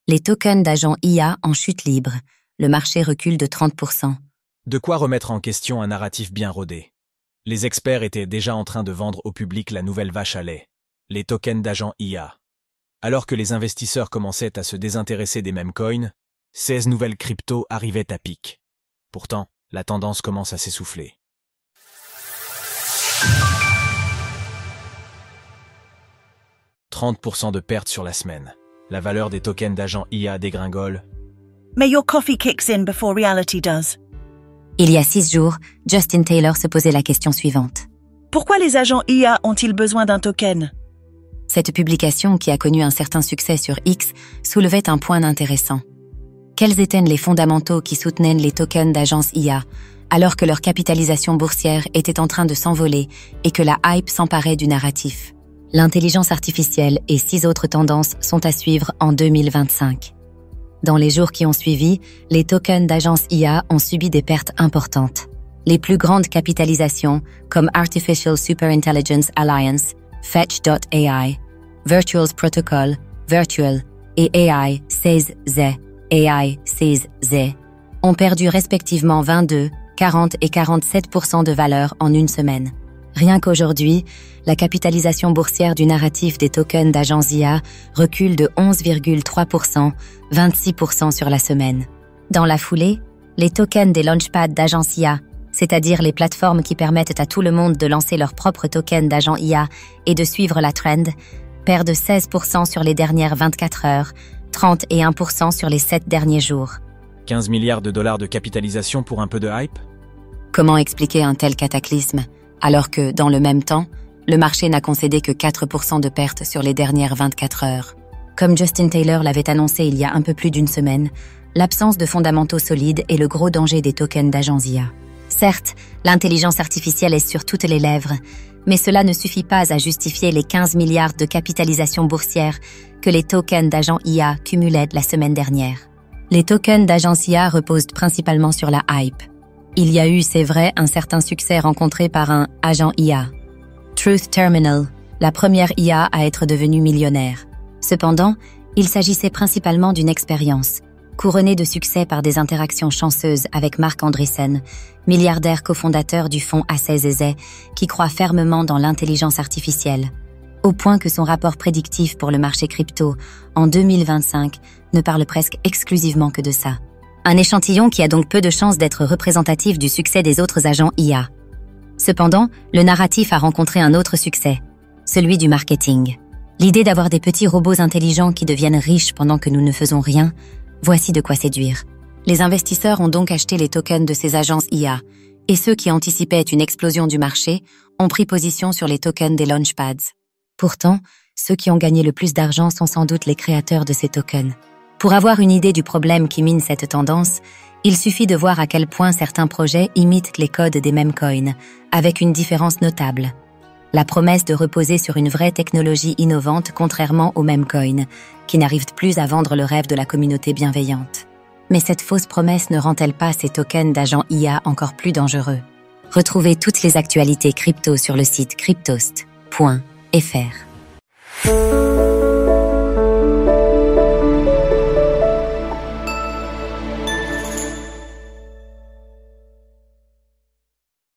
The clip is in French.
Les tokens d'agents IA en chute libre. Le marché recule de 30%. De quoi remettre en question un narratif bien rodé. Les experts étaient déjà en train de vendre au public la nouvelle vache à lait, les tokens d'agents IA. Alors que les investisseurs commençaient à se désintéresser des mêmes coins, 16 nouvelles cryptos arrivaient à pic. Pourtant, la tendance commence à s'essouffler. « 30% de pertes sur la semaine. La valeur des tokens d'agents IA dégringole. May your coffee kicks in before reality does. Il y a 6 jours, Justin Taylor se posait la question suivante. Pourquoi les agents IA ont-ils besoin d'un token? Cette publication, qui a connu un certain succès sur X, soulevait un point intéressant. Quels étaient les fondamentaux qui soutenaient les tokens d'agences IA, alors que leur capitalisation boursière était en train de s'envoler et que la hype s'emparait du narratif? L'intelligence artificielle et 6 autres tendances sont à suivre en 2025. Dans les jours qui ont suivi, les tokens d'agences IA ont subi des pertes importantes. Les plus grandes capitalisations, comme Artificial Superintelligence Alliance, Fetch.ai, Virtuals Protocol, Virtual et AI 16Z, ont perdu respectivement 22, 40 et 47% de valeur en une semaine. Rien qu'aujourd'hui, la capitalisation boursière du narratif des tokens d'agences IA recule de 11,3%, 26% sur la semaine. Dans la foulée, les tokens des launchpads d'agences IA, c'est-à-dire les plateformes qui permettent à tout le monde de lancer leur propre token d'agent IA et de suivre la trend, perdent 16% sur les dernières 24 heures, 31% sur les 7 derniers jours. 15 milliards de dollars de capitalisation pour un peu de hype? Comment expliquer un tel cataclysme, alors que, dans le même temps, le marché n'a concédé que 4% de pertes sur les dernières 24 heures? Comme Justin Taylor l'avait annoncé il y a un peu plus d'une semaine, l'absence de fondamentaux solides est le gros danger des tokens d'agences IA. Certes, l'intelligence artificielle est sur toutes les lèvres, mais cela ne suffit pas à justifier les 15 milliards de capitalisation boursière que les tokens d'agents IA cumulaient la semaine dernière. Les tokens d'agences IA reposent principalement sur la hype. Il y a eu, c'est vrai, un certain succès rencontré par un agent IA. Truth Terminal, la première IA à être devenue millionnaire. Cependant, il s'agissait principalement d'une expérience, couronnée de succès par des interactions chanceuses avec Marc Andreessen, milliardaire cofondateur du fonds A16Z, qui croit fermement dans l'intelligence artificielle, au point que son rapport prédictif pour le marché crypto en 2025 ne parle presque exclusivement que de ça. Un échantillon qui a donc peu de chances d'être représentatif du succès des autres agents IA. Cependant, le narratif a rencontré un autre succès, celui du marketing. L'idée d'avoir des petits robots intelligents qui deviennent riches pendant que nous ne faisons rien, voici de quoi séduire. Les investisseurs ont donc acheté les tokens de ces agences IA, et ceux qui anticipaient une explosion du marché ont pris position sur les tokens des launchpads. Pourtant, ceux qui ont gagné le plus d'argent sont sans doute les créateurs de ces tokens. Pour avoir une idée du problème qui mine cette tendance, il suffit de voir à quel point certains projets imitent les codes des mêmes coins, avec une différence notable. La promesse de reposer sur une vraie technologie innovante contrairement aux mêmes coins, qui n'arrivent plus à vendre le rêve de la communauté bienveillante. Mais cette fausse promesse ne rend-elle pas ces tokens d'agents IA encore plus dangereux? Retrouvez toutes les actualités crypto sur le site cryptost.fr.